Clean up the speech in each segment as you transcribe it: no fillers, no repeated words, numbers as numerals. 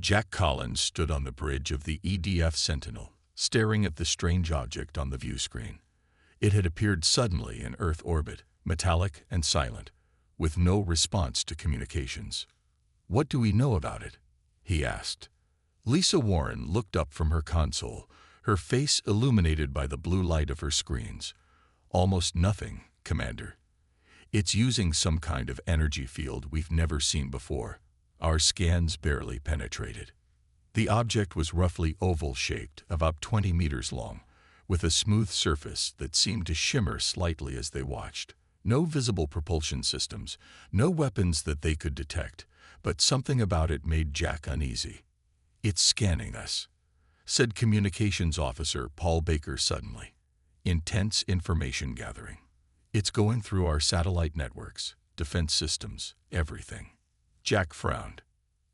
Jack Collins stood on the bridge of the EDF Sentinel, staring at the strange object on the view screen. It had appeared suddenly in Earth orbit, metallic and silent, with no response to communications. "What do we know about it?" he asked. Lisa Warren looked up from her console, her face illuminated by the blue light of her screens. "Almost nothing, Commander. It's using some kind of energy field we've never seen before. Our scans barely penetrated." The object was roughly oval-shaped, about 20 meters long, with a smooth surface that seemed to shimmer slightly as they watched. No visible propulsion systems, no weapons that they could detect, but something about it made Jack uneasy. "It's scanning us," said Communications Officer Paul Baker suddenly. "Intense information gathering. It's going through our satellite networks, defense systems, everything." Jack frowned.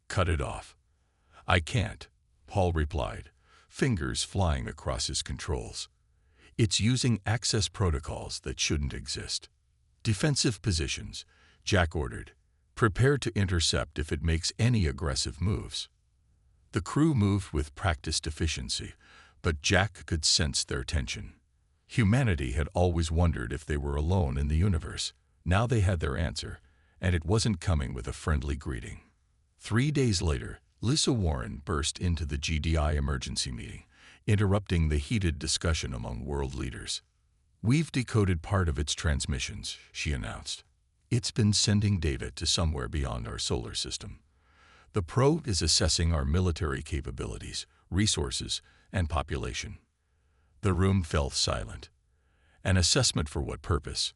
"Cut it off." "I can't," Paul replied, fingers flying across his controls. "It's using access protocols that shouldn't exist." "Defensive positions," Jack ordered. "Prepare to intercept if it makes any aggressive moves." The crew moved with practiced efficiency, but Jack could sense their tension. Humanity had always wondered if they were alone in the universe. Now they had their answer, and it wasn't coming with a friendly greeting. 3 days later, Lisa Warren burst into the GDI emergency meeting, interrupting the heated discussion among world leaders. "We've decoded part of its transmissions," she announced. "It's been sending data to somewhere beyond our solar system. The probe is assessing our military capabilities, resources, and population." The room fell silent. "An assessment for what purpose?"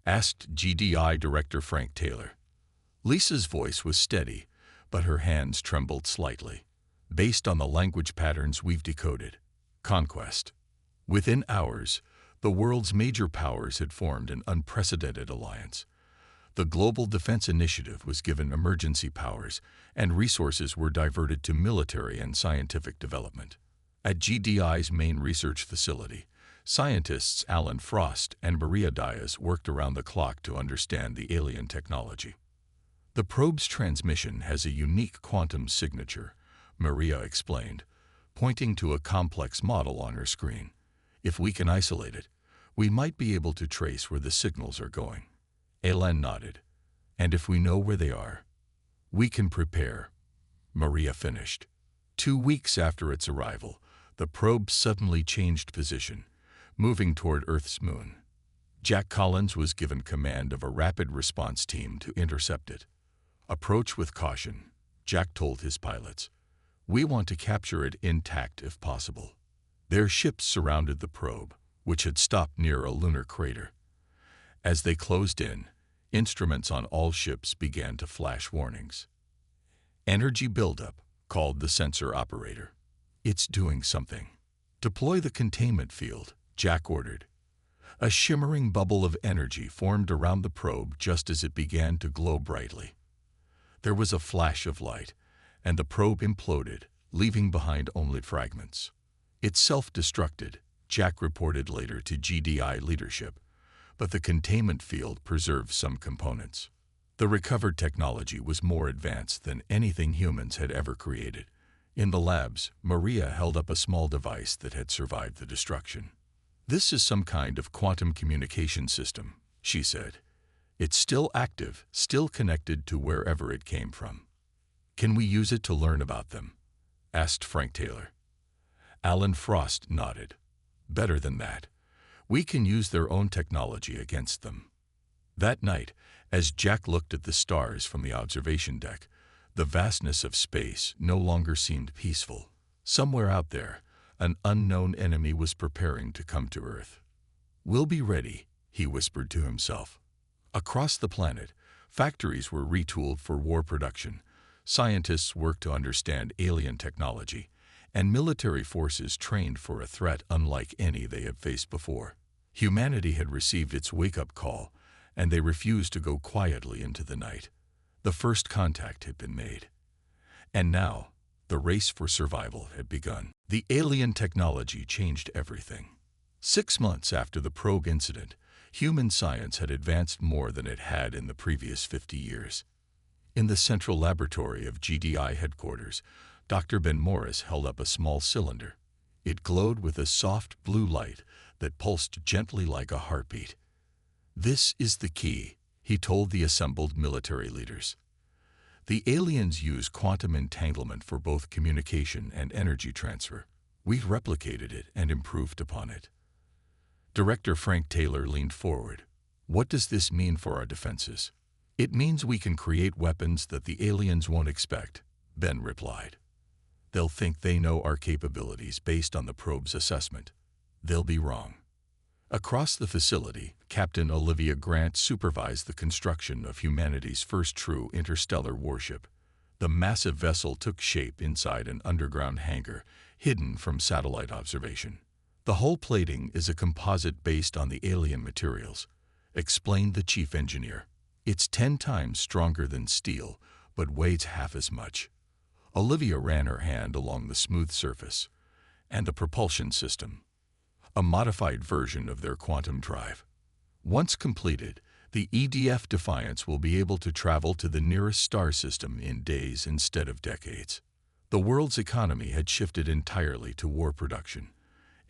asked GDI Director Frank Taylor. Lisa's voice was steady, but her hands trembled slightly. "Based on the language patterns we've decoded. Conquest." Within hours, the world's major powers had formed an unprecedented alliance. The Global Defense Initiative was given emergency powers, and resources were diverted to military and scientific development. At GDI's main research facility, scientists Alan Frost and Maria Diaz worked around the clock to understand the alien technology. "The probe's transmission has a unique quantum signature," Maria explained, pointing to a complex model on her screen. "If we can isolate it, we might be able to trace where the signals are going." Alan nodded. "And if we know where they are, we can prepare," Maria finished. 2 weeks after its arrival, the probe suddenly changed position, moving toward Earth's moon. Jack Collins was given command of a rapid response team to intercept it. "Approach with caution," Jack told his pilots. "We want to capture it intact if possible." Their ships surrounded the probe, which had stopped near a lunar crater. As they closed in, instruments on all ships began to flash warnings. "Energy buildup," called the sensor operator. "It's doing something." "Deploy the containment field," Jack ordered. A shimmering bubble of energy formed around the probe just as it began to glow brightly. There was a flash of light, and the probe imploded, leaving behind only fragments. "It self-destructed," Jack reported later to GDI leadership, but the containment field preserved some components. The recovered technology was more advanced than anything humans had ever created. In the labs, Maria held up a small device that had survived the destruction. "This is some kind of quantum communication system," she said. "It's still active, still connected to wherever it came from." "Can we use it to learn about them?" asked Frank Taylor. Alan Frost nodded. "Better than that. We can use their own technology against them." That night, as Jack looked at the stars from the observation deck, the vastness of space no longer seemed peaceful. Somewhere out there, an unknown enemy was preparing to come to Earth. "We'll be ready," he whispered to himself. Across the planet, factories were retooled for war production, scientists worked to understand alien technology, and military forces trained for a threat unlike any they had faced before. Humanity had received its wake-up call, and they refused to go quietly into the night. The first contact had been made. And now, the race for survival had begun. The alien technology changed everything. 6 months after the probe incident, human science had advanced more than it had in the previous 50 years. In the central laboratory of GDI headquarters, Dr. Ben Morris held up a small cylinder. It glowed with a soft blue light that pulsed gently like a heartbeat. "This is the key," he told the assembled military leaders. "The aliens use quantum entanglement for both communication and energy transfer. We replicated it and improved upon it." Director Frank Taylor leaned forward. "What does this mean for our defenses?" "It means we can create weapons that the aliens won't expect," Ben replied. "They'll think they know our capabilities based on the probe's assessment. They'll be wrong." Across the facility, Captain Olivia Grant supervised the construction of humanity's first true interstellar warship. The massive vessel took shape inside an underground hangar, hidden from satellite observation. "The whole plating is a composite based on the alien materials," explained the chief engineer. "It's 10 times stronger than steel, but weighs half as much." Olivia ran her hand along the smooth surface. "And the propulsion system, a modified version of their quantum drive. Once completed, the EDF Defiance will be able to travel to the nearest star system in days instead of decades." The world's economy had shifted entirely to war production.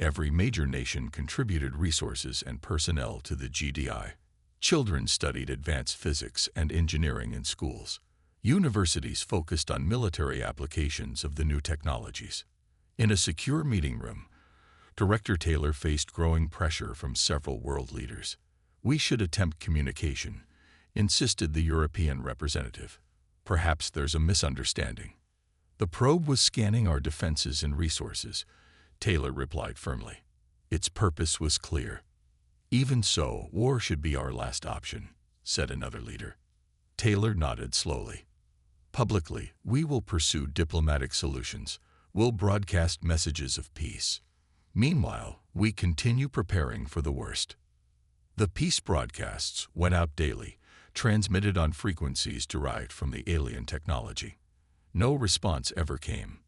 Every major nation contributed resources and personnel to the GDI. Children studied advanced physics and engineering in schools. Universities focused on military applications of the new technologies. In a secure meeting room, Director Taylor faced growing pressure from several world leaders. "We should attempt communication," insisted the European representative. "Perhaps there's a misunderstanding." "The probe was scanning our defenses and resources," Taylor replied firmly. "Its purpose was clear." "Even so, war should be our last option," said another leader. Taylor nodded slowly. "Publicly, we will pursue diplomatic solutions. We'll broadcast messages of peace. Meanwhile, we continue preparing for the worst." The peace broadcasts went out daily, transmitted on frequencies derived from the alien technology. No response ever came.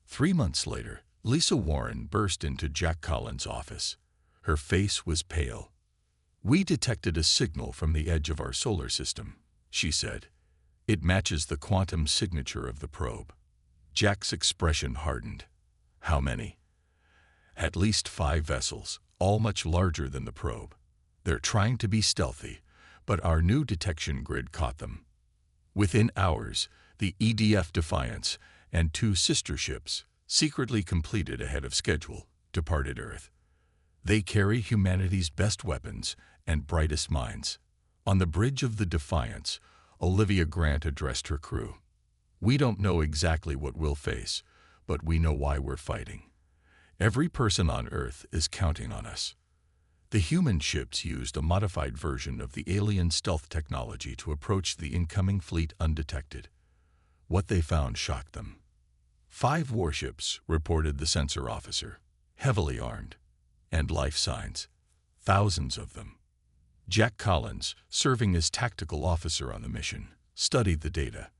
3 months later, Lisa Warren burst into Jack Collins' office. Her face was pale. "We detected a signal from the edge of our solar system," she said. "It matches the quantum signature of the probe." Jack's expression hardened. "How many?" "At least 5 vessels, all much larger than the probe. They're trying to be stealthy, but our new detection grid caught them." Within hours, the EDF Defiance and 2 sister ships, secretly completed ahead of schedule, departed Earth. They carry humanity's best weapons and brightest minds. On the bridge of the Defiance, Olivia Grant addressed her crew. "We don't know exactly what we'll face, but we know why we're fighting. Every person on Earth is counting on us." The human ships used a modified version of the alien stealth technology to approach the incoming fleet undetected. What they found shocked them. 5 warships, reported the sensor officer, heavily armed, and life signs. Thousands of them. Jack Collins, serving as tactical officer on the mission, studied the data.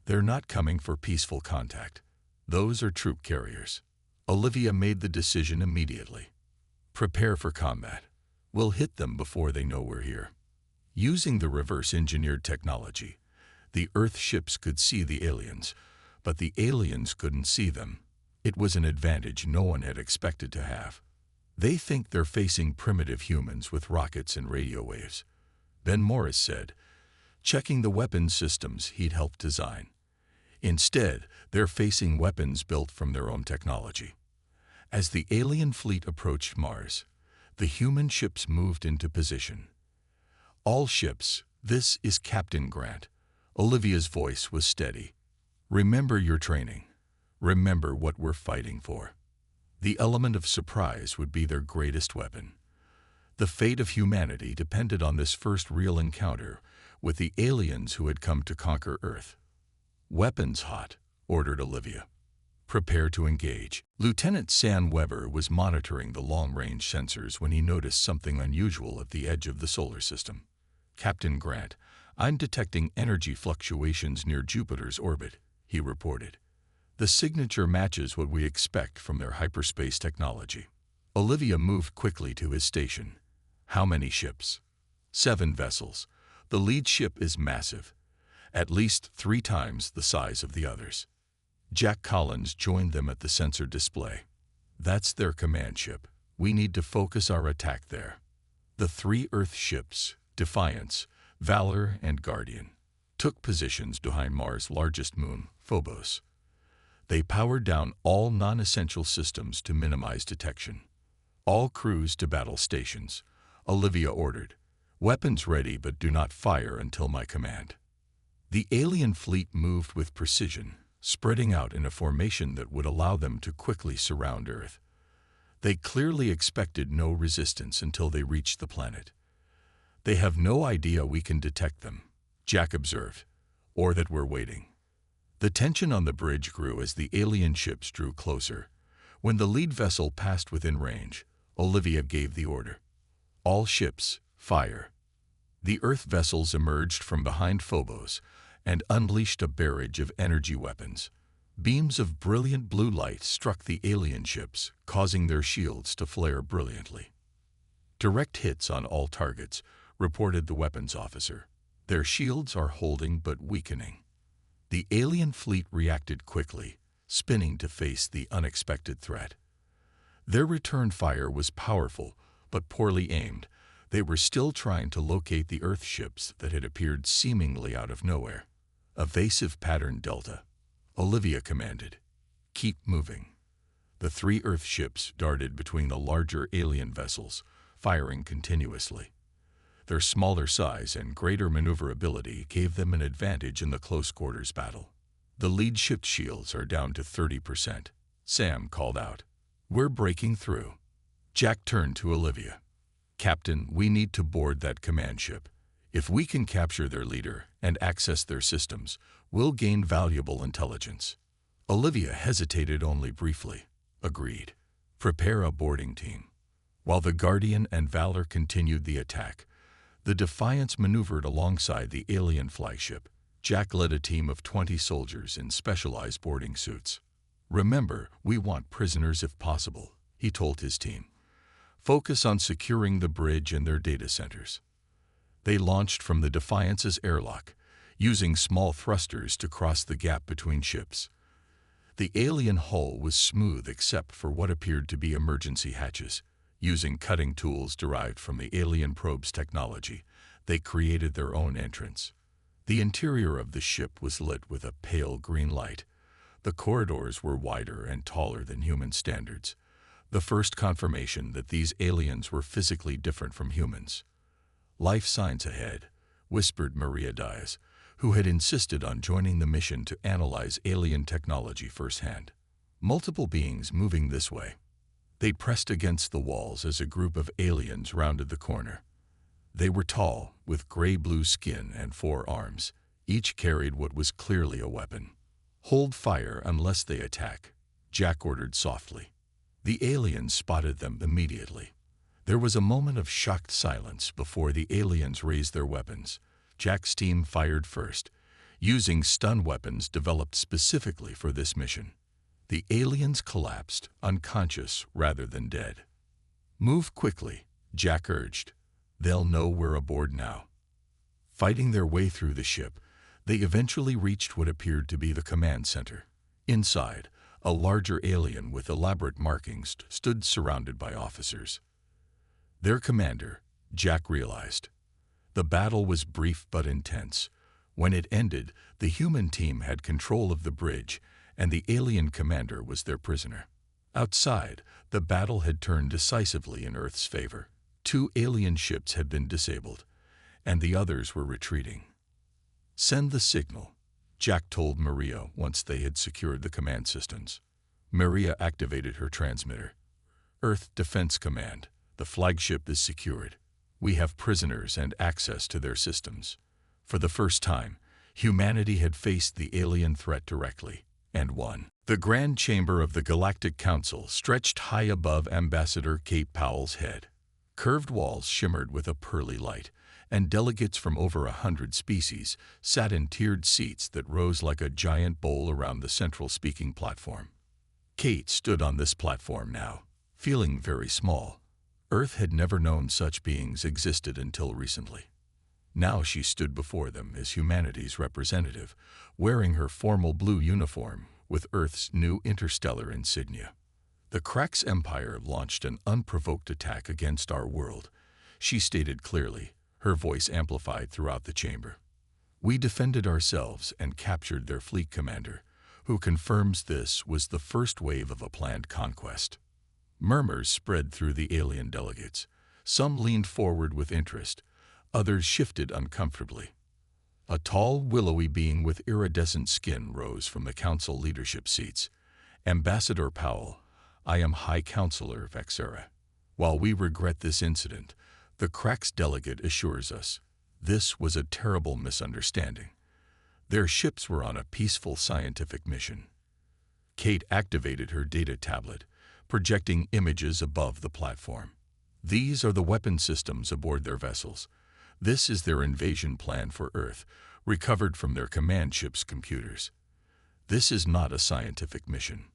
"They're not coming for peaceful contact. Those are troop carriers." Olivia made the decision immediately. "Prepare for combat. We'll hit them before they know we're here." Using the reverse-engineered technology, the Earth ships could see the aliens, but the aliens couldn't see them. It was an advantage no one had expected to have. "They think they're facing primitive humans with rockets and radio waves," Ben Morris said, checking the weapons systems he'd helped design. "Instead, they're facing weapons built from their own technology." As the alien fleet approached Mars, the human ships moved into position. "All ships, this is Captain Grant." Olivia's voice was steady. "Remember your training. Remember what we're fighting for." The element of surprise would be their greatest weapon. The fate of humanity depended on this first real encounter with the aliens who had come to conquer Earth. "Weapons hot," ordered Olivia. "Prepare to engage." Lieutenant Sam Weber was monitoring the long-range sensors when he noticed something unusual at the edge of the solar system. "Captain Grant, I'm detecting energy fluctuations near Jupiter's orbit," he reported. "The signature matches what we expect from their hyperspace technology." Olivia moved quickly to his station. "How many ships?" 7 vessels. The lead ship is massive. at least 3 times the size of the others. Jack Collins joined them at the sensor display. "That's their command ship. We need to focus our attack there." The 3 Earth ships, Defiance, Valor, and Guardian, took positions behind Mars' largest moon, Phobos. They powered down all non-essential systems to minimize detection. "All crews to battle stations," Olivia ordered. "Weapons ready, but do not fire until my command." The alien fleet moved with precision, spreading out in a formation that would allow them to quickly surround Earth. They clearly expected no resistance until they reached the planet. "They have no idea we can detect them," Jack observed, "or that we're waiting." The tension on the bridge grew as the alien ships drew closer. When the lead vessel passed within range, Olivia gave the order. "All ships, fire." The Earth vessels emerged from behind Phobos and unleashed a barrage of energy weapons. Beams of brilliant blue light struck the alien ships, causing their shields to flare brilliantly. "Direct hits on all targets," reported the weapons officer. "Their shields are holding but weakening." The alien fleet reacted quickly, spinning to face the unexpected threat. Their return fire was powerful, but poorly aimed. They were still trying to locate the Earth ships that had appeared seemingly out of nowhere. "Evasive pattern Delta," Olivia commanded. "Keep moving." The 3 Earth ships darted between the larger alien vessels, firing continuously. Their smaller size and greater maneuverability gave them an advantage in the close-quarters battle. "The lead ship's shields are down to 30%, Sam called out. "We're breaking through." Jack turned to Olivia. "Captain, we need to board that command ship. If we can capture their leader and access their systems, we'll gain valuable intelligence." Olivia hesitated only briefly. "Agreed. Prepare a boarding team." While the Guardian and Valor continued the attack, the Defiance maneuvered alongside the alien flagship. Jack led a team of 20 soldiers in specialized boarding suits. "Remember, we want prisoners if possible," he told his team. "Focus on securing the bridge and their data centers." They launched from the Defiance's airlock, using small thrusters to cross the gap between ships. The alien hull was smooth except for what appeared to be emergency hatches. Using cutting tools derived from the alien probe's technology, they created their own entrance. The interior of the ship was lit with a pale green light. The corridors were wider and taller than human standards, the first confirmation that these aliens were physically different from humans. "Life signs ahead," whispered Maria Diaz, who had insisted on joining the mission to analyze alien technology firsthand. "Multiple beings moving this way." They pressed against the walls as a group of aliens rounded the corner. They were tall, with gray-blue skin and 4 arms. Each carried what was clearly a weapon. "Hold fire unless they attack," Jack ordered softly. The aliens spotted them immediately. There was a moment of shocked silence before the aliens raised their weapons. Jack's team fired first, using stun weapons developed specifically for this mission. The aliens collapsed, unconscious rather than dead. "Move quickly," Jack urged. "They'll know we're aboard now." Fighting their way through the ship, they eventually reached what appeared to be the command center. Inside, a larger alien with elaborate markings stood surrounded by officers. Their commander, Jack realized. The battle was brief but intense. When it ended, the human team had control of the bridge, and the alien commander was their prisoner. Outside, the battle had turned decisively in Earth's favor. 2 alien ships had been disabled, and the others were retreating. "Send the signal," Jack told Maria once they had secured the command systems. Maria activated her transmitter. "Earth Defense Command, the flagship is secured. We have prisoners and access to their systems." For the first time, humanity had faced the alien threat directly, and won. The Grand Chamber of the Galactic Council stretched high above Ambassador Kate Powell's head. Curved walls shimmered with a pearly light, and delegates from over 100 species sat in tiered seats that rose like a giant bowl around the central speaking platform. Kate stood on this platform now, feeling very small. Earth had never known such beings existed until recently. Now she stood before them as humanity's representative, wearing her formal blue uniform with Earth's new interstellar insignia. The Krax Empire launched an unprovoked attack against our world, she stated clearly, her voice amplified throughout the chamber. We defended ourselves and captured their fleet commander, who confirms this was the first wave of a planned conquest. Murmurs spread through the alien delegates. Some leaned forward with interest, others shifted uncomfortably. A tall, willowy being with iridescent skin rose from the council leadership seats. Ambassador Powell, I am High Counselor Vexera. While we regret this incident, the Krax delegate assures us this was a terrible misunderstanding. Their ships were on a peaceful scientific mission. Kate activated her data tablet, projecting images above the platform. These are the weapon systems aboard their vessels. This is their invasion plan for Earth, recovered from their command ship's computers. This is not a scientific mission.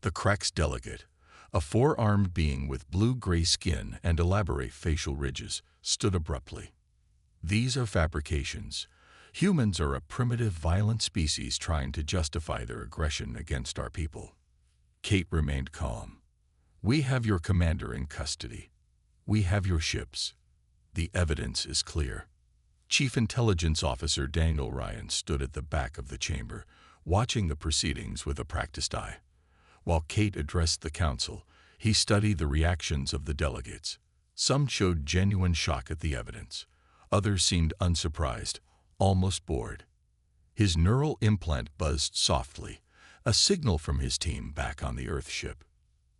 The Krax delegate, a four-armed being with blue-gray skin and elaborate facial ridges, stood abruptly. These are fabrications. Humans are a primitive, violent species trying to justify their aggression against our people. Kate remained calm. We have your commander in custody. We have your ships. The evidence is clear. Chief Intelligence Officer Daniel Ryan stood at the back of the chamber, watching the proceedings with a practiced eye. While Kate addressed the council, he studied the reactions of the delegates. Some showed genuine shock at the evidence. Others seemed unsurprised, almost bored. His neural implant buzzed softly, a signal from his team back on the Earth ship.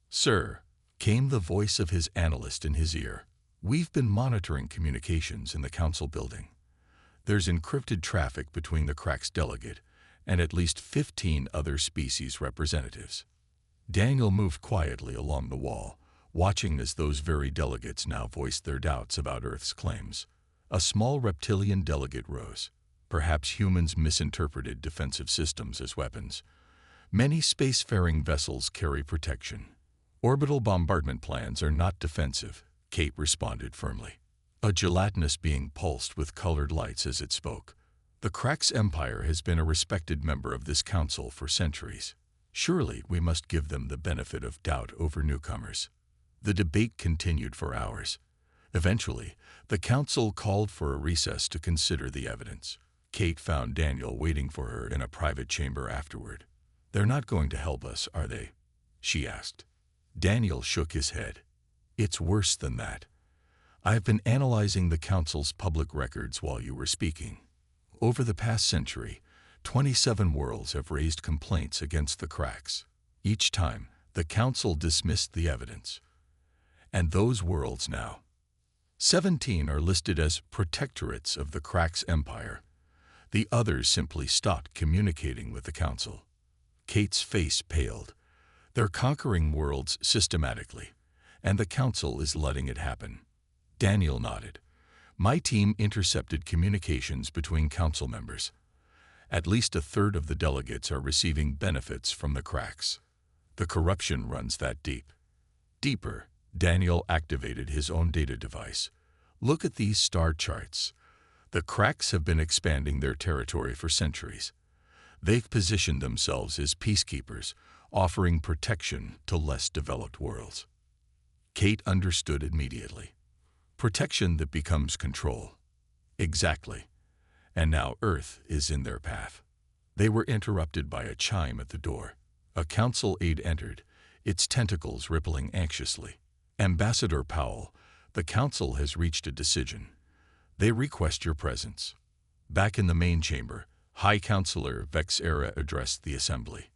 Sir, came the voice of his analyst in his ear. We've been monitoring communications in the council building. There's encrypted traffic between the Krax delegate and at least 15 other species representatives. Daniel moved quietly along the wall, watching as those very delegates now voiced their doubts about Earth's claims. A small reptilian delegate rose. Perhaps humans misinterpreted defensive systems as weapons. Many spacefaring vessels carry protection. Orbital bombardment plans are not defensive, Kate responded firmly. A gelatinous being pulsed with colored lights as it spoke. The Krax Empire has been a respected member of this council for centuries. Surely we must give them the benefit of doubt over newcomers. The debate continued for hours. Eventually, the council called for a recess to consider the evidence. Kate found Daniel waiting for her in a private chamber afterward. They're not going to help us, are they? She asked. Daniel shook his head. It's worse than that. I've been analyzing the council's public records while you were speaking. Over the past century, 27 worlds have raised complaints against the Krax. Each time, the council dismissed the evidence. And those worlds now. 17 are listed as protectorates of the Krax Empire. The others simply stopped communicating with the council. Kate's face paled. They're conquering worlds systematically, and the council is letting it happen. Daniel nodded. My team intercepted communications between council members. At least a third of the delegates are receiving benefits from the Krax. The corruption runs that deep. Deeper, Daniel activated his own data device. Look at these star charts. The Krax have been expanding their territory for centuries. They've positioned themselves as peacekeepers, offering protection to less developed worlds. Kate understood immediately. Protection that becomes control. Exactly. And now Earth is in their path. They were interrupted by a chime at the door. A council aide entered, its tentacles rippling anxiously. Ambassador Powell, the council has reached a decision. They request your presence. Back in the main chamber, High Counselor Vexera addressed the assembly.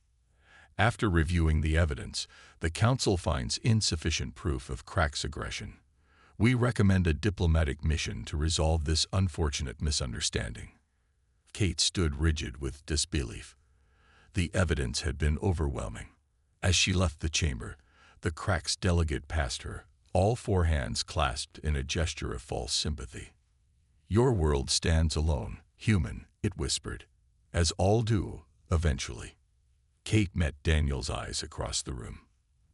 After reviewing the evidence, the council finds insufficient proof of Krax aggression. We recommend a diplomatic mission to resolve this unfortunate misunderstanding. Kate stood rigid with disbelief. The evidence had been overwhelming. As she left the chamber, the Krax delegate passed her, all four hands clasped in a gesture of false sympathy. Your world stands alone, human, it whispered, as all do, eventually. Kate met Daniel's eyes across the room.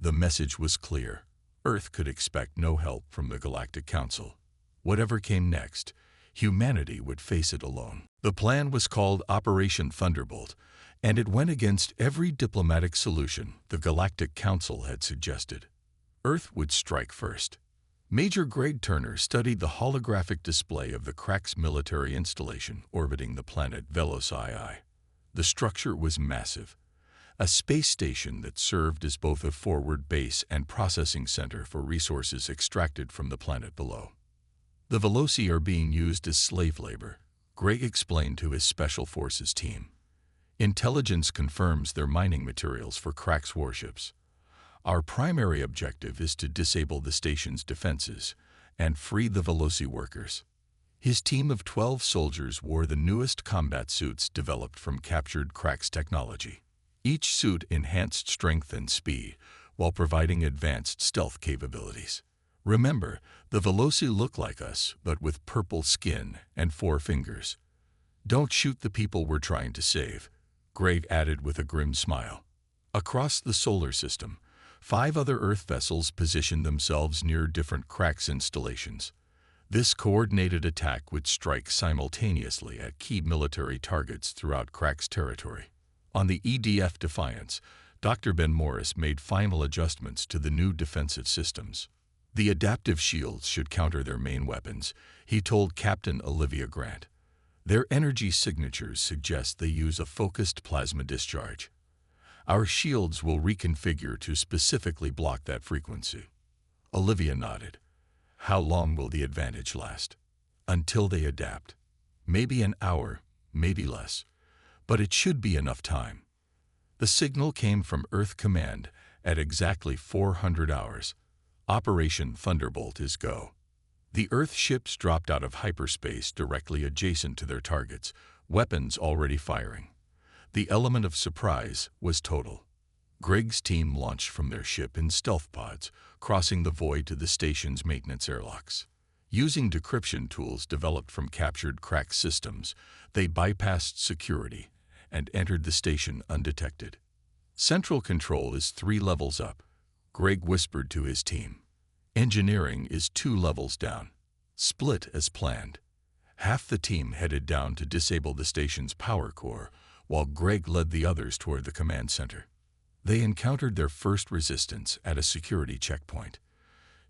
The message was clear. Earth could expect no help from the Galactic Council. Whatever came next, humanity would face it alone. The plan was called Operation Thunderbolt, and it went against every diplomatic solution the Galactic Council had suggested. Earth would strike first. Major Greg Turner studied the holographic display of the Krax military installation orbiting the planet Velos II. The structure was massive, a space station that served as both a forward base and processing center for resources extracted from the planet below. The Veloci are being used as slave labor, Greg explained to his Special Forces team. Intelligence confirms they're mining materials for Krax warships. Our primary objective is to disable the station's defenses and free the Veloci workers. His team of 12 soldiers wore the newest combat suits developed from captured Krax technology. Each suit enhanced strength and speed while providing advanced stealth capabilities. Remember, the Veloci look like us, but with purple skin and 4 fingers. Don't shoot the people we're trying to save, Greg added with a grim smile. Across the solar system, 5 other Earth vessels positioned themselves near different Krax installations. This coordinated attack would strike simultaneously at key military targets throughout Krax territory. On the EDF Defiance, Dr. Ben Morris made final adjustments to the new defensive systems. The adaptive shields should counter their main weapons, he told Captain Olivia Grant. Their energy signatures suggest they use a focused plasma discharge. Our shields will reconfigure to specifically block that frequency. Olivia nodded. How long will the advantage last? Until they adapt. Maybe an hour, maybe less. But it should be enough time. The signal came from Earth Command at exactly 400 hours. Operation Thunderbolt is go. The Earth ships dropped out of hyperspace directly adjacent to their targets, weapons already firing. The element of surprise was total. Greg's team launched from their ship in stealth pods, crossing the void to the station's maintenance airlocks. Using decryption tools developed from captured Krax systems, they bypassed security and entered the station undetected. Central control is 3 levels up, Greg whispered to his team. Engineering is 2 levels down. Split as planned. Half the team headed down to disable the station's power core, while Greg led the others toward the command center. They encountered their first resistance at a security checkpoint.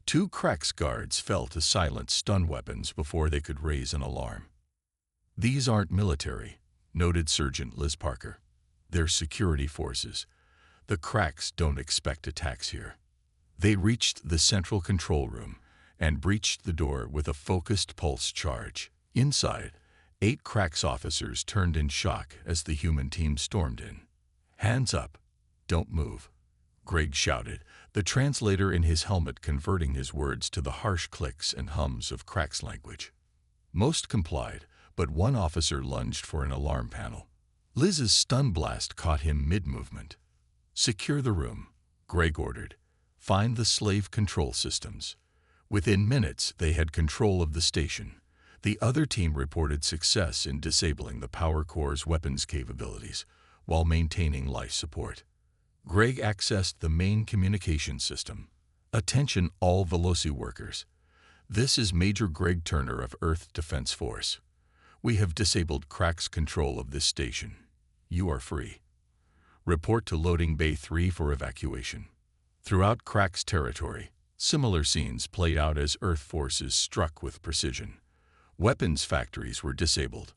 2 Krax guards fell to silence stun weapons before they could raise an alarm. These aren't military, noted Sergeant Liz Parker. They're security forces. The Krax don't expect attacks here. They reached the central control room and breached the door with a focused pulse charge. Inside, 8 Krax officers turned in shock as the human team stormed in. Hands up. Don't move, Greg shouted, the translator in his helmet converting his words to the harsh clicks and hums of Krax language. Most complied, but one officer lunged for an alarm panel. Liz's stun blast caught him mid-movement. Secure the room, Greg ordered. Find the slave control systems. Within minutes, they had control of the station. The other team reported success in disabling the power core's weapons capabilities while maintaining life support. Greg accessed the main communication system. Attention all Veloci workers. This is Major Greg Turner of Earth Defense Force. We have disabled Krax control of this station. You are free. Report to Loading Bay 3 for evacuation. Throughout Krax territory, similar scenes played out as Earth forces struck with precision. Weapons factories were disabled,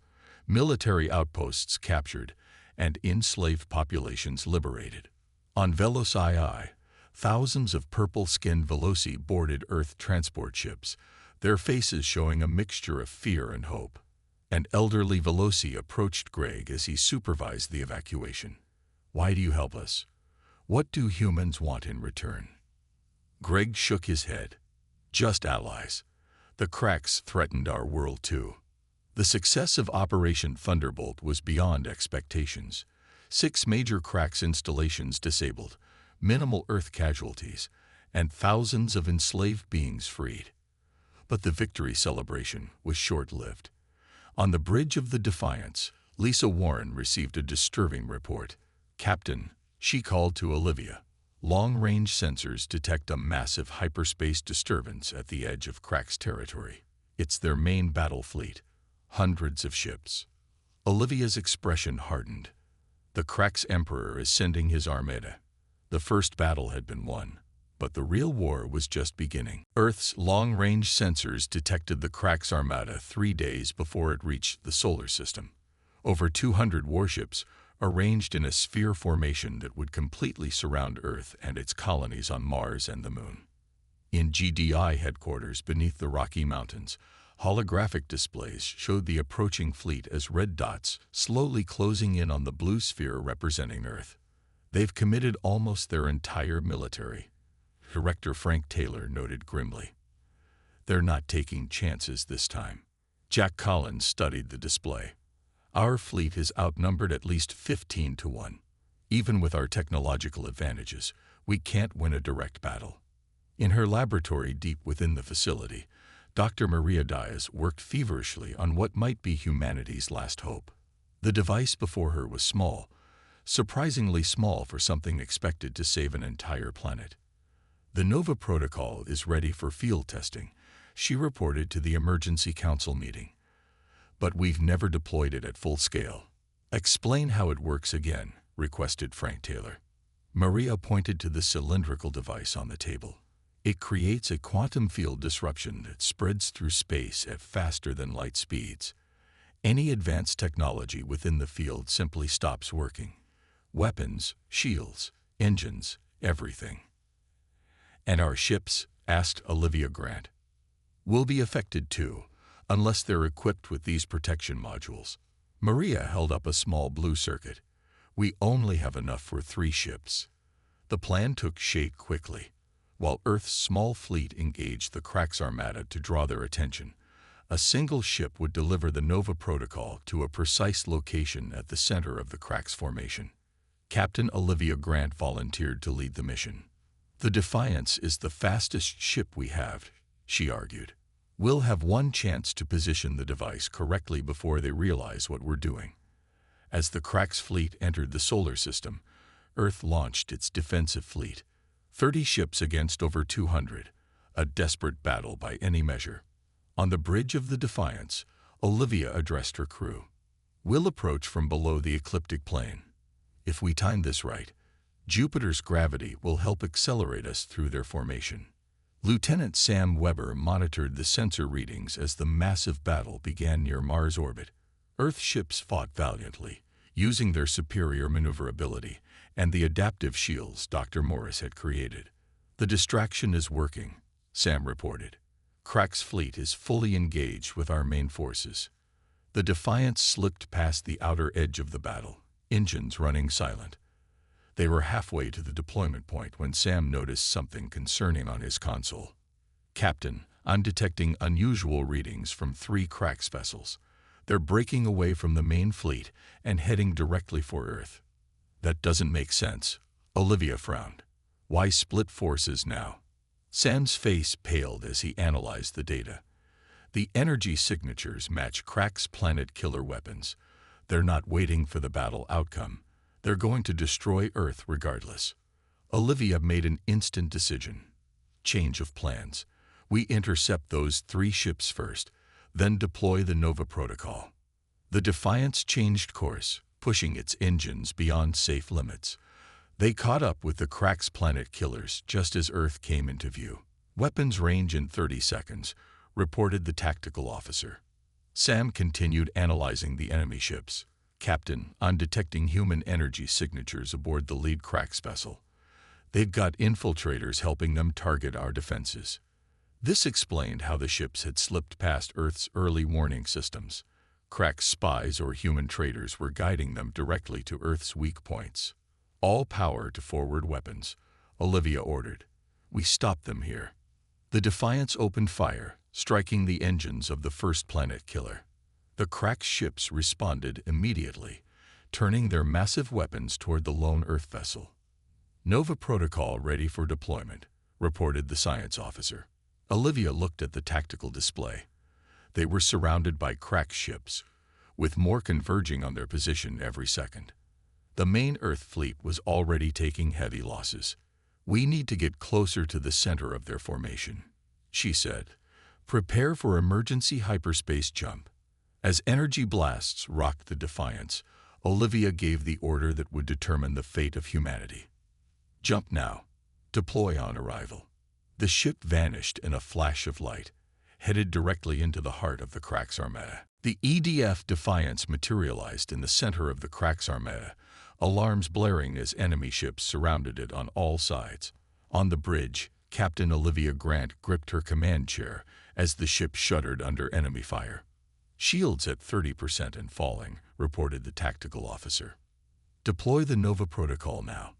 military outposts captured, and enslaved populations liberated. On Velos II, thousands of purple-skinned Veloci boarded Earth transport ships, their faces showing a mixture of fear and hope. An elderly Veloci approached Greg as he supervised the evacuation. Why do you help us? What do humans want in return? Greg shook his head. Just allies. The Krax threatened our world too. The success of Operation Thunderbolt was beyond expectations. 6 major Krax installations disabled, minimal Earth casualties, and thousands of enslaved beings freed. But the victory celebration was short-lived. On the bridge of the Defiance, Lisa Warren received a disturbing report. Captain, she called to Olivia. Long-range sensors detect a massive hyperspace disturbance at the edge of Krax territory. It's their main battle fleet, Hundreds of ships. Olivia's expression hardened. The Krax Emperor is sending his armada. The first battle had been won, but the real war was just beginning. Earth's long-range sensors detected the Krax Armada 3 days before it reached the solar system. Over 200 warships, arranged in a sphere formation that would completely surround Earth and its colonies on Mars and the Moon. In GDI headquarters beneath the Rocky Mountains, holographic displays showed the approaching fleet as red dots slowly closing in on the blue sphere representing Earth. They've committed almost their entire military, Director Frank Taylor noted grimly. They're not taking chances this time. Jack Collins studied the display. Our fleet is outnumbered at least 15 to 1. Even with our technological advantages, we can't win a direct battle. In her laboratory deep within the facility, Dr. Maria Diaz worked feverishly on what might be humanity's last hope. The device before her was small, surprisingly small for something expected to save an entire planet. The NOVA protocol is ready for field testing, she reported to the emergency council meeting. But we've never deployed it at full scale. Explain how it works again, requested Frank Taylor. Maria pointed to the cylindrical device on the table. It creates a quantum field disruption that spreads through space at faster than light speeds. Any advanced technology within the field simply stops working. Weapons, shields, engines, everything. And our ships? Asked Olivia Grant. Will be affected too, unless they're equipped with these protection modules. Maria held up a small blue circuit. We only have enough for 3 ships. The plan took shape quickly. While Earth's small fleet engaged the Krax Armada to draw their attention, a single ship would deliver the NOVA protocol to a precise location at the center of the Krax formation. Captain Olivia Grant volunteered to lead the mission. The Defiance is the fastest ship we have, she argued. We'll have one chance to position the device correctly before they realize what we're doing. As the Krax fleet entered the solar system, Earth launched its defensive fleet. 30 ships against over 200, a desperate battle by any measure. On the bridge of the Defiance, Olivia addressed her crew. We'll approach from below the ecliptic plane. If we time this right, Jupiter's gravity will help accelerate us through their formation. Lieutenant Sam Weber monitored the sensor readings as the massive battle began near Mars orbit. Earth ships fought valiantly, using their superior maneuverability and the adaptive shields Dr. Morris had created. The distraction is working, Sam reported. Krax fleet is fully engaged with our main forces. The Defiance slipped past the outer edge of the battle, engines running silent. They were halfway to the deployment point when Sam noticed something concerning on his console. Captain, I'm detecting unusual readings from 3 Krax vessels. They're breaking away from the main fleet and heading directly for Earth. That doesn't make sense. Olivia frowned. Why split forces now? Sam's face paled as he analyzed the data. The energy signatures match Krax planet killer weapons. They're not waiting for the battle outcome. They're going to destroy Earth regardless. Olivia made an instant decision. Change of plans. We intercept those 3 ships first, then deploy the NOVA protocol. The Defiance changed course, pushing its engines beyond safe limits. They caught up with the Krax planet killers just as Earth came into view. Weapons range in 30 seconds, reported the tactical officer. Sam continued analyzing the enemy ships. Captain, I'm detecting human energy signatures aboard the lead Krax vessel. They've got infiltrators helping them target our defenses. This explained how the ships had slipped past Earth's early warning systems. Krax spies or human traitors were guiding them directly to Earth's weak points. All power to forward weapons, Olivia ordered. We stopped them here. The Defiance opened fire, striking the engines of the first planet killer. The Krax ships responded immediately, turning their massive weapons toward the lone Earth vessel. NOVA protocol ready for deployment, reported the science officer. Olivia looked at the tactical display. They were surrounded by Krax ships, with more converging on their position every second. The main Earth fleet was already taking heavy losses. We need to get closer to the center of their formation, she said. Prepare for emergency hyperspace jump. As energy blasts rocked the Defiance, Olivia gave the order that would determine the fate of humanity. Jump now. Deploy on arrival. The ship vanished in a flash of light, headed directly into the heart of the Crax Armada. The EDF Defiance materialized in the center of the Crax Armada, alarms blaring as enemy ships surrounded it on all sides. On the bridge, Captain Olivia Grant gripped her command chair as the ship shuddered under enemy fire. "Shields at 30% and falling," reported the tactical officer. "Deploy the Nova Protocol now,"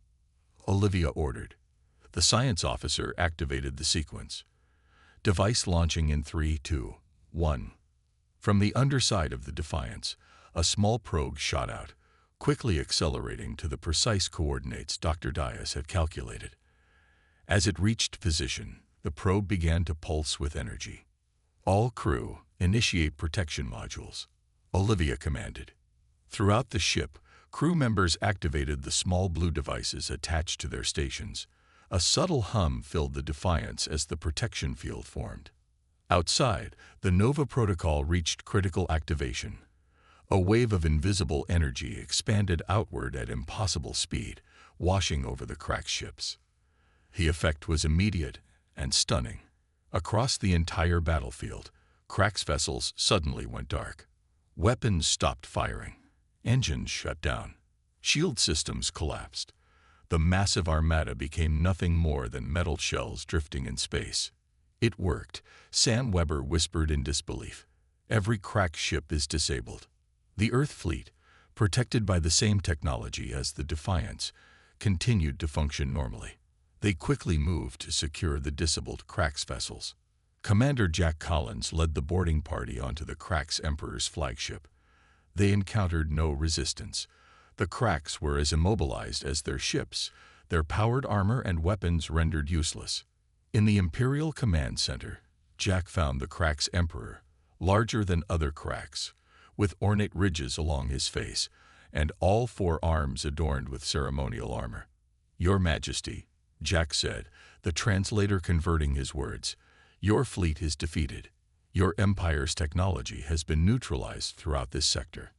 Olivia ordered. The science officer activated the sequence. Device launching in 3, 2, 1. From the underside of the Defiance, a small probe shot out, quickly accelerating to the precise coordinates Dr. Dias had calculated. As it reached position, the probe began to pulse with energy. "All crew, initiate protection modules," Olivia commanded. Throughout the ship, crew members activated the small blue devices attached to their stations. A subtle hum filled the Defiance as the protection field formed. Outside, the Nova Protocol reached critical activation. A wave of invisible energy expanded outward at impossible speed, washing over the Crax ships. The effect was immediate and stunning. Across the entire battlefield, Crax vessels suddenly went dark. Weapons stopped firing. Engines shut down. Shield systems collapsed. The massive armada became nothing more than metal shells drifting in space. "It worked," Sam Weber whispered in disbelief. "Every Crax ship is disabled." The Earth fleet, protected by the same technology as the Defiance, continued to function normally. They quickly moved to secure the disabled Crax vessels. Commander Jack Collins led the boarding party onto the Crax Emperor's flagship. They encountered no resistance. The Crax were as immobilized as their ships, their powered armor and weapons rendered useless. In the Imperial Command Center, Jack found the Crax Emperor, larger than other Crax, with ornate ridges along his face, and all 4 arms adorned with ceremonial armor. "Your Majesty," Jack said, the translator converting his words, "your fleet is defeated. Your Empire's technology has been neutralized throughout this sector."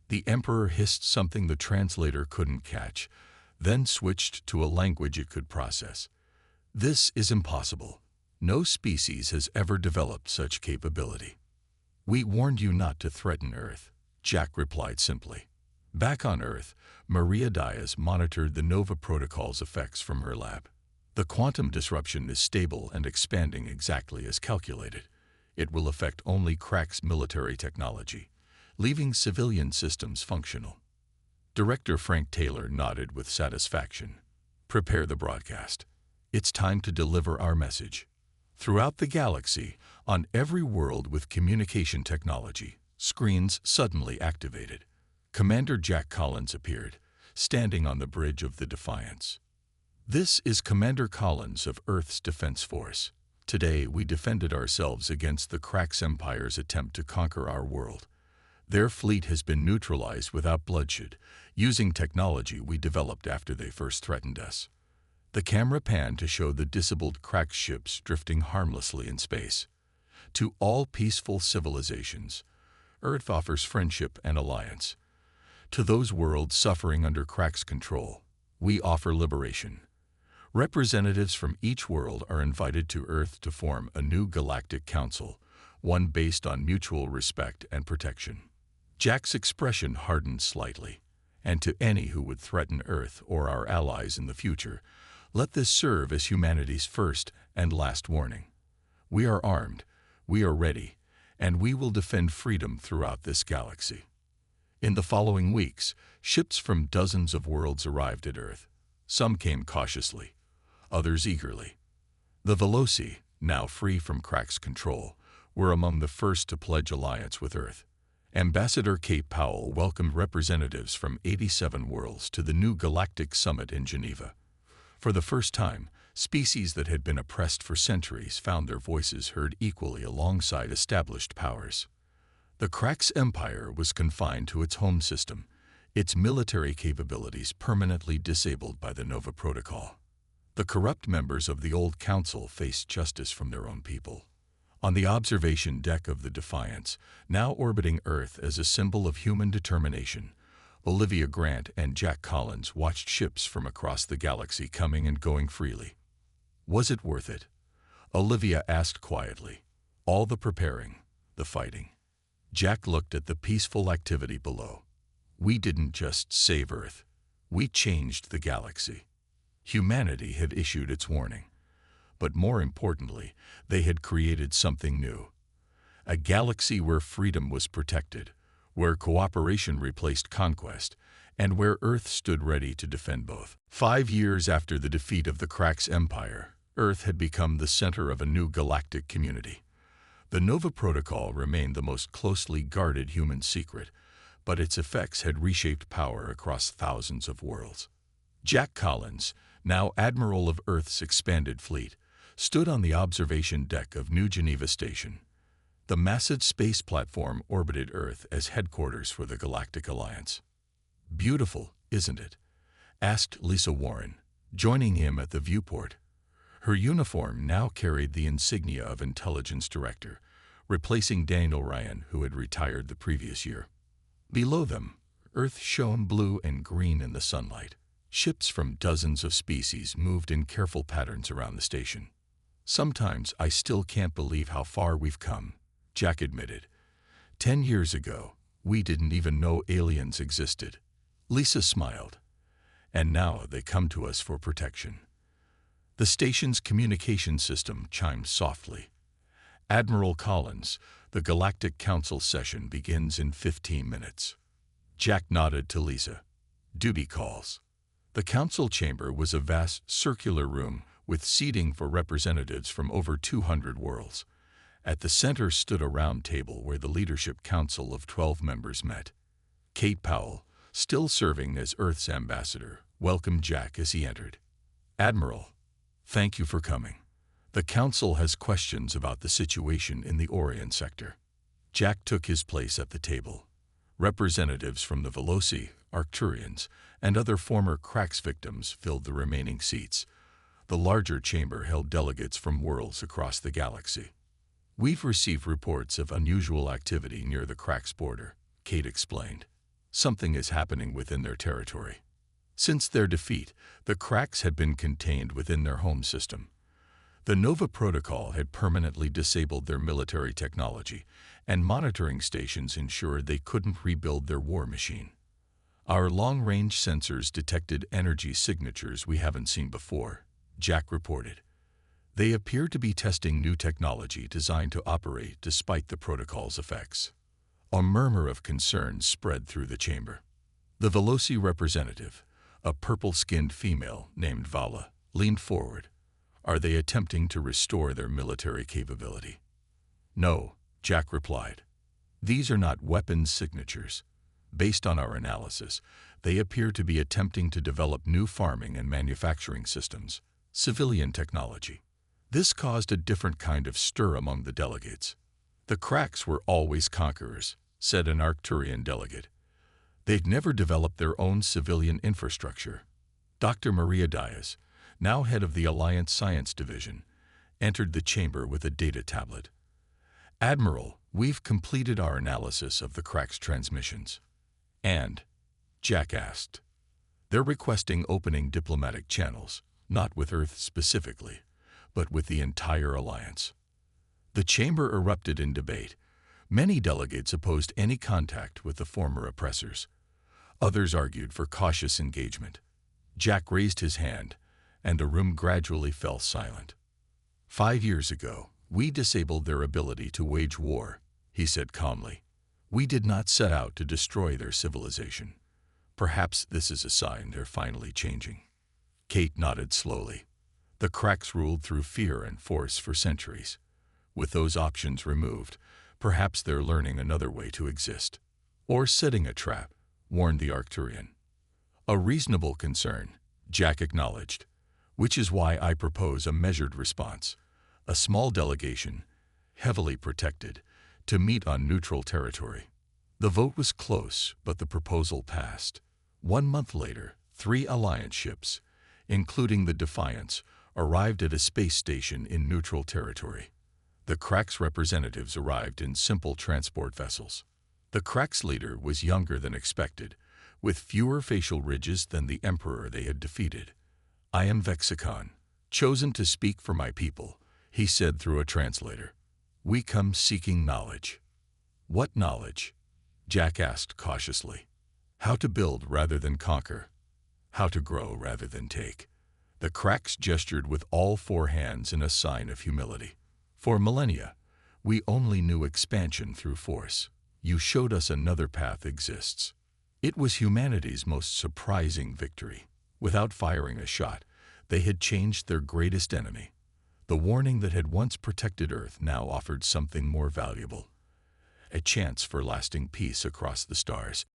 The Emperor hissed something the translator couldn't catch, then switched to a language it could process. "This is impossible. No species has ever developed such capability." "We warned you not to threaten Earth," Jack replied simply. Back on Earth, Maria Diaz monitored the Nova Protocol's effects from her lab. "The quantum disruption is stable and expanding exactly as calculated. It will affect only Crax military technology, leaving civilian systems functional." Director Frank Taylor nodded with satisfaction. "Prepare the broadcast. It's time to deliver our message." Throughout the galaxy, on every world with communication technology, screens suddenly activated. Commander Jack Collins appeared, standing on the bridge of the Defiance. "This is Commander Collins of Earth's Defense Force. Today we defended ourselves against the Crax Empire's attempt to conquer our world. Their fleet has been neutralized without bloodshed, using technology we developed after they first threatened us." The camera panned to show the disabled Crax ships drifting harmlessly in space. "To all peaceful civilizations, Earth offers friendship and alliance. To those worlds suffering under Crax control, we offer liberation. Representatives from each world are invited to Earth to form a new galactic council, one based on mutual respect and protection." Jack's expression hardened slightly. "And to any who would threaten Earth or our allies in the future, let this serve as humanity's first and last warning. We are armed, we are ready, and we will defend freedom throughout this galaxy." In the following weeks, ships from dozens of worlds arrived at Earth. Some came cautiously, others eagerly. The Veloci, now free from Crax control, were among the first to pledge alliance with Earth. Ambassador Kate Powell welcomed representatives from 87 worlds to the new Galactic Summit in Geneva. For the first time, species that had been oppressed for centuries found their voices heard equally alongside established powers. The Crax Empire was confined to its home system, its military capabilities permanently disabled by the Nova Protocol. The corrupt members of the old council faced justice from their own people. On the observation deck of the Defiance, now orbiting Earth as a symbol of human determination, Olivia Grant and Jack Collins watched ships from across the galaxy coming and going freely. Was it worth it? Olivia asked quietly. All the preparing, the fighting. Jack looked at the peaceful activity below. We didn't just save Earth. We changed the galaxy. Humanity had issued its warning. But more importantly, they had created something new. A galaxy where freedom was protected, where cooperation replaced conquest, and where Earth stood ready to defend both. 5 years after the defeat of the Krax Empire, Earth had become the center of a new galactic community. The Nova Protocol remained the most closely guarded human secret, but its effects had reshaped power across thousands of worlds. Jack Collins, now Admiral of Earth's expanded fleet, stood on the observation deck of New Geneva Station. The massive space platform orbited Earth as headquarters for the Galactic Alliance. "Beautiful, isn't it?" asked Lisa Warren, joining him at the viewport. Her uniform now carried the insignia of Intelligence Director, replacing Daniel Ryan, who had retired the previous year. Below them, Earth shone blue and green in the sunlight. Ships from dozens of species moved in careful patterns around the station. "Sometimes I still can't believe how far we've come," Jack admitted. 10 years ago, we didn't even know aliens existed." Lisa smiled. "And now they come to us for protection." The station's communication system chimed softly. "Admiral Collins, the Galactic Council session begins in 15 minutes." Jack nodded to Lisa. "Duty calls." The council chamber was a vast circular room with seating for representatives from over 200 worlds. At the center stood a round table where the Leadership Council of 12 members met. Kate Powell, still serving as Earth's ambassador, welcomed Jack as he entered. "Admiral, thank you for coming. The Council has questions about the situation in the Orion sector." Jack took his place at the table. Representatives from the Veloci, Arcturians, and other former Krax victims filled the remaining seats. The larger chamber held delegates from worlds across the galaxy. "We've received reports of unusual activity near the Krax border," Kate explained. "Something is happening within their territory." Since their defeat, the Krax had been contained within their home system. The Nova Protocol had permanently disabled their military technology, and monitoring stations ensured they couldn't rebuild their war machine. "Our long-range sensors detected energy signatures we haven't seen before," Jack reported. "They appear to be testing new technology designed to operate despite the protocol's effects." A murmur of concern spread through the chamber. The Veloci representative, a purple-skinned female named Vala, leaned forward. "Are they attempting to restore their military capability?" "No," Jack replied. "These are not weapons signatures. Based on our analysis, they appear to be attempting to develop new farming and manufacturing systems, civilian technology." This caused a different kind of stir among the delegates. "The Krax were always conquerors," said an Arcturian delegate. "They'd never developed their own civilian infrastructure." Dr. Maria Diaz, now head of the Alliance Science Division, entered the chamber with a data tablet. "Admiral, we've completed our analysis of the Krax transmissions." "And?" Jack asked. "They're requesting opening diplomatic channels, not with Earth specifically, but with the entire Alliance." The chamber erupted in debate. Many delegates opposed any contact with the former oppressors. Others argued for cautious engagement. Jack raised his hand, and the room gradually fell silent. 5 years ago, we disabled their ability to wage war," he said calmly. "We did not set out to destroy their civilization. Perhaps this is a sign they're finally changing." Kate nodded slowly. "The Krax ruled through fear and force for centuries. With those options removed, perhaps they're learning another way to exist. Or setting a trap," warned the Arcturian. "A reasonable concern," Jack acknowledged, "which is why I propose a measured response. A small delegation, heavily protected, to meet on neutral territory." The vote was close, but the proposal passed. 1 month later, 3 Alliance ships, including the Defiance, arrived at a space station in neutral territory. The Cracks representatives arrived in simple transport vessels. The Cracks leader was younger than expected, with fewer facial ridges than the emperor they had defeated. "I am Vexicon, chosen to speak for my people," he said through a translator. "We come seeking knowledge." "What knowledge?" Jack asked cautiously. "How to build rather than conquer. How to grow rather than take." The Cracks gestured with all four hands in a sign of humility. "For millennia, we only knew expansion through force. You showed us another path exists." It was humanity's most surprising victory. Without firing a shot, they had changed their greatest enemy. The warning that had once protected Earth now offered something more valuable: a chance for lasting peace across the stars.